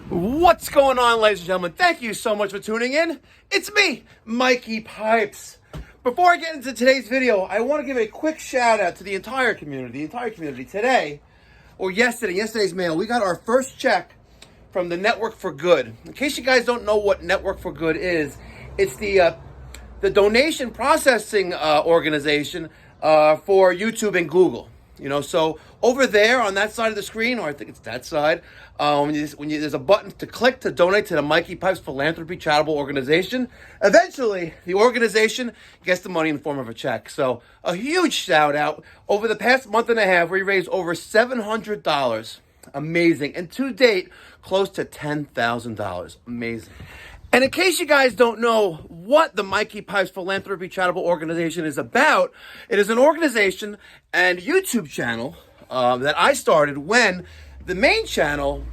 What's going on, ladies and gentlemen? Thank you so much for tuning in. It's me, Mikey Pipes. Before I get into today's video, I want to give a quick shout out to the entire community. Today, or yesterday's mail, we got our first check from the Network for Good. In case you guys don't know what Network for Good is, it's the donation processing organization for YouTube and Google. You know, so over there on that side of the screen, or I think it's that side, there's a button to click to donate to the Mikey Pipes Philanthropy charitable organization. Eventually, the organization gets the money in the form of a check. So a huge shout out. Over the past month and a half, we raised over $700. Amazing. And to date, close to $10,000. Amazing. And in case you guys don't know what the Mikey Pipes Philanthropy charitable organization is about, it is an organization and YouTube channel that I started when the main channel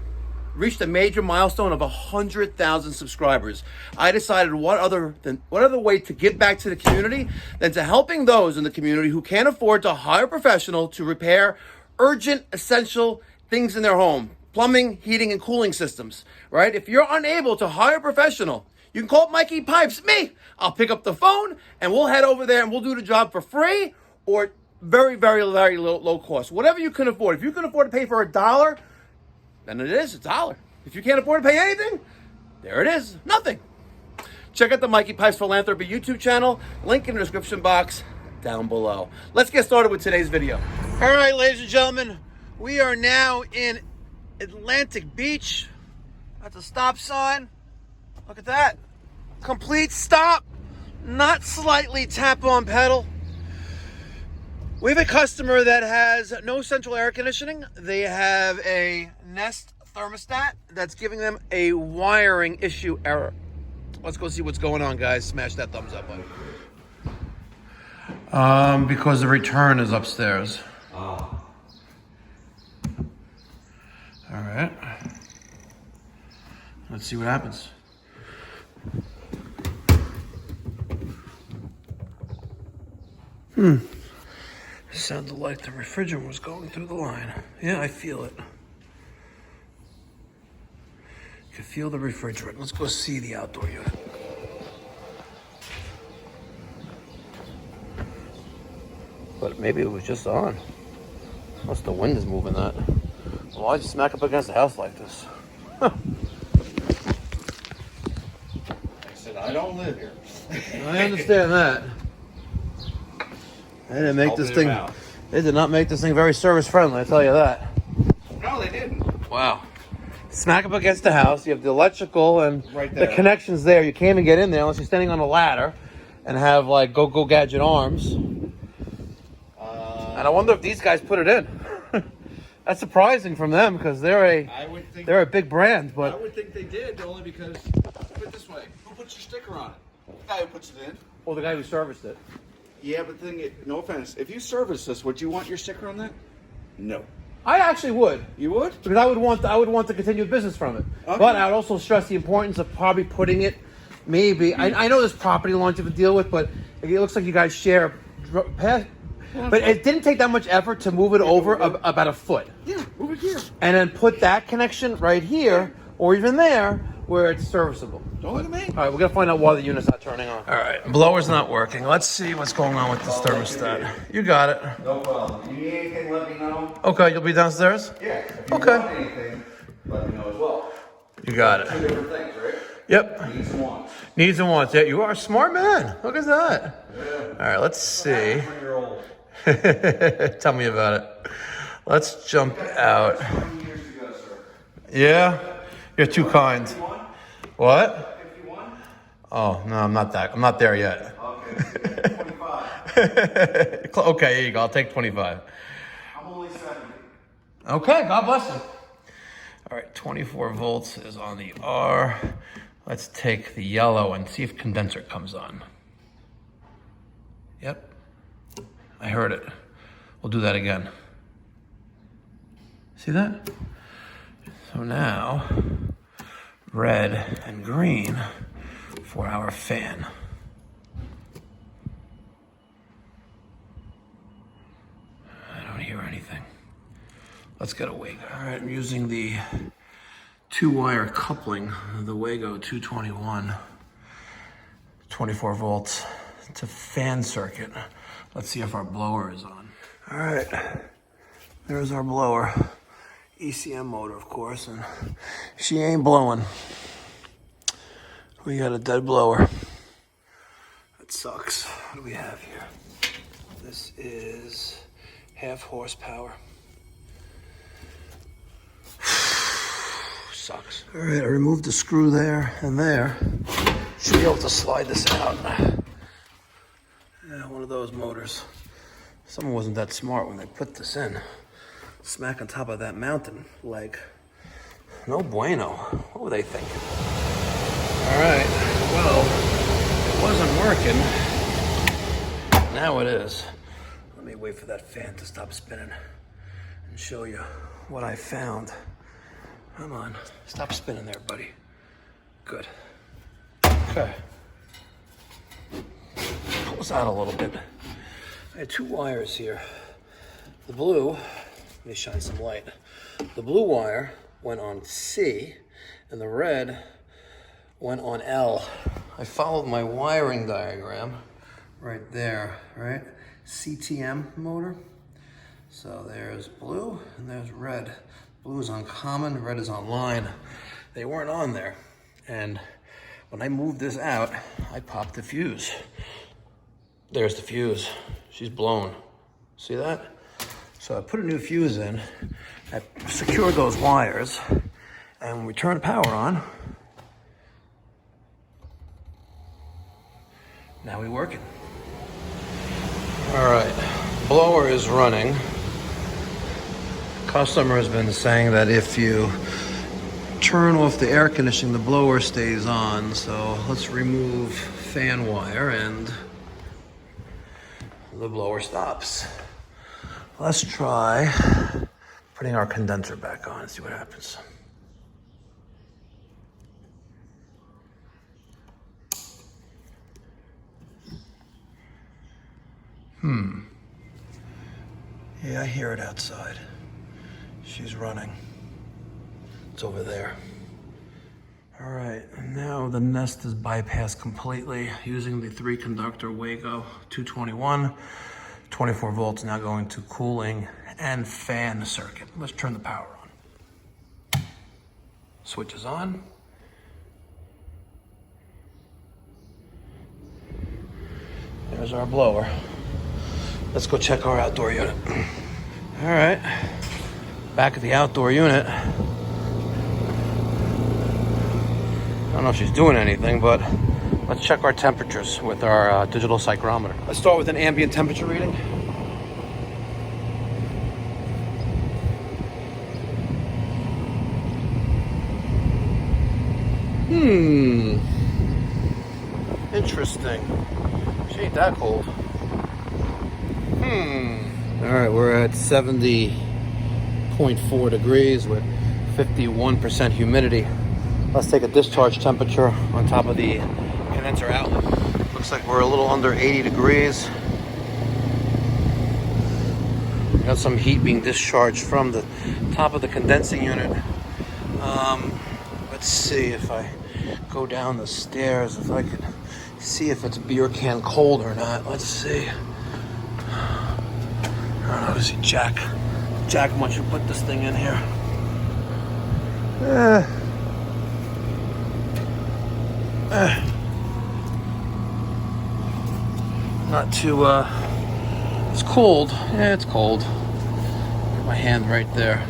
reached a major milestone of 100,000 subscribers. I decided what other way to give back to the community than to helping those in the community who can't afford to hire a professional to repair urgent, essential things in their home. Plumbing, heating, and cooling systems, right? If you're unable to hire a professional, you can call Mikey Pipes, me. I'll pick up the phone and we'll head over there and we'll do the job for free or very, very, very low cost. Whatever you can afford. If you can afford to pay for $1, then it is $1. If you can't afford to pay anything, there it is, nothing. Check out the Mikey Pipes Philanthropy YouTube channel. Link in the description box down below. Let's get started with today's video. All right, ladies and gentlemen, we are now in Atlantic Beach. That's a stop sign. Look at that. Complete stop. Not slightly tap on pedal. We have a customer that has no central air conditioning. They have a Nest thermostat that's giving them a wiring issue error. Let's go see what's going on, guys. Smash that thumbs up button. Because the return is upstairs. Oh. All right, let's see what happens. Sounded like the refrigerant was going through the line. Yeah, I feel it. You can feel the refrigerant. Let's go see the outdoor unit. But maybe it was just on. Unless the wind is moving that. Why'd you smack up against the house like this? Huh. I said, I don't live here. I understand that. They didn't make this thing. They did not make this thing very service friendly, I tell you that. No, they didn't. Wow. Smack up against the house. You have the electrical and right the connections there. You can't even get in there unless you're standing on a ladder and have like go gadget arms. And I wonder if these guys put it in. That's surprising from them because they're a big brand, but I would think they did only because put it this way, who puts your sticker on it? The guy who puts it in. Well, the guy who serviced it. Yeah, but no offense, if you service this, would you want your sticker on that? No. I actually would. You would? Because I would want to continue business from it. Okay. But I would also stress the importance of probably putting it. Maybe I know there's property lines you have to deal with, but it looks like you guys share past. But it didn't take that much effort to move it over about a foot. Yeah, move it here. And then put that connection right here, or even there, where it's serviceable. Don't look at me. All right, we're going to find out why the unit's not turning on. All right, blower's not working. Let's see what's going on with this thermostat. You got it. No problem. You need anything, let me know. Okay, you'll be downstairs? Yeah. If you want anything, let me know as well. You got it. Two different things, right? Yep. Needs and wants. Needs and wants. Yeah, you are a smart man. Look at that. Yeah. All right, let's see. 20-year-old. Tell me about it. Let's jump out. 20 years ago, sir. Yeah? You're too kind. 51? What? 51? Oh, no, I'm not there yet. Okay, 25. Okay, here you go. I'll take 25. I'm only 70. Okay, God bless you. All right, 24 volts is on the R. Let's take the yellow and see if condenser comes on. Yep. I heard it. We'll do that again. See that? So now, red and green for our fan. I don't hear anything. Let's get a wig. All right, I'm using the 2-wire coupling of the Wago 221, 24 volts to fan circuit. Let's see if our blower is on. All right, there's our blower. ECM motor, of course, and she ain't blowing. We got a dead blower. That sucks. What do we have here? This is 0.5 horsepower. Sucks. All right, I removed the screw there and there. Should be able to slide this out. Yeah, one of those motors. Someone wasn't that smart when they put this in. Smack on top of that mountain leg. No bueno. What were they thinking? All right, well, it wasn't working. Now it is. Let me wait for that fan to stop spinning and show you what I found. Come on, stop spinning there, buddy. Good. Okay. Pull this out a little bit. I had 2 wires here. The blue, let me shine some light. The blue wire went on C, and the red went on L. I followed my wiring diagram right there, right? CTM motor. So there's blue and there's red. Blue is on common, red is on line. They weren't on there. And when I moved this out, I popped the fuse. There's the fuse. She's blown. See that? So I put a new fuse in. I secured those wires. And when we turn the power on, now we're working. All right, blower is running. Customer has been saying that if you turn off the air conditioning, the blower stays on. So let's remove fan wire and the blower stops. Let's try putting our condenser back on and see what happens. Yeah, I hear it outside. She's running. It's over there. All right, and now the nest is bypassed completely using the 3-conductor Wago 221. 24 volts now going to cooling and fan circuit. Let's turn the power on. Switch is on. There's our blower. Let's go check our outdoor unit. All right, back at the outdoor unit. I don't know if she's doing anything, but let's check our temperatures with our digital psychrometer. Let's start with an ambient temperature reading. Interesting. She ain't that cold. All right, we're at 70.4 degrees with 51% humidity. Let's take a discharge temperature on top of the condenser outlet. Looks like we're a little under 80 degrees. We got some heat being discharged from the top of the condensing unit. Let's see if I go down the stairs, if I can see if it's beer can cold or not. Let's see. I don't know, see Jack. Jack wants you to put this thing in here. Not too, it's cold. Yeah, it's cold. Put my hand right there.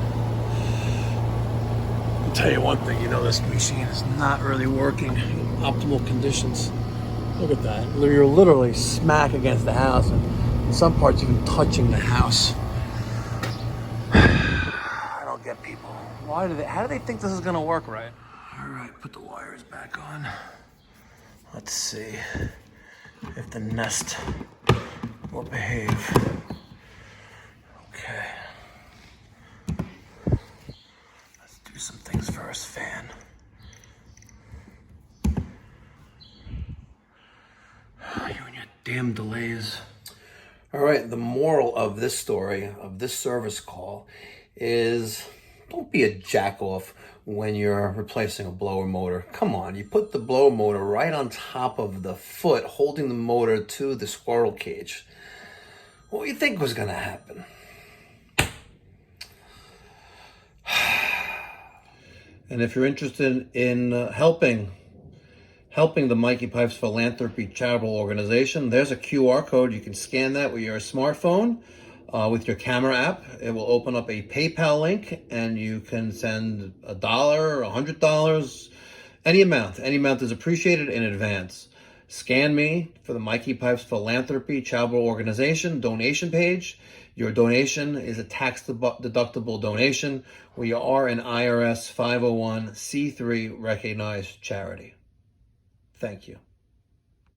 I'll tell you one thing, you know, this machine is not really working in optimal conditions. Look at that. You're literally smack against the house, and in some parts even touching the house. I don't get people. How do they think this is gonna work right? All right, put the wires back on. Let's see if the nest will behave. Okay. Let's do some things first. Fan. You and your damn delays. All right, the moral of this story, of this service call, is Don't be a jack-off when you're replacing a blower motor. Come on, you put the blower motor right on top of the foot holding the motor to the squirrel cage. What do you think was going to happen? And if you're interested in helping the Mikey Pipes Philanthropy charitable organization, there's a QR code. You can scan that with your smartphone, with your camera app. It will open up a PayPal link, and you can send $1, $100, any amount. Any amount is appreciated in advance. Scan me for the Mikey Pipes Philanthropy charitable organization donation page. Your donation is a tax-deductible donation. We are an IRS 501c3 recognized charity. Thank you.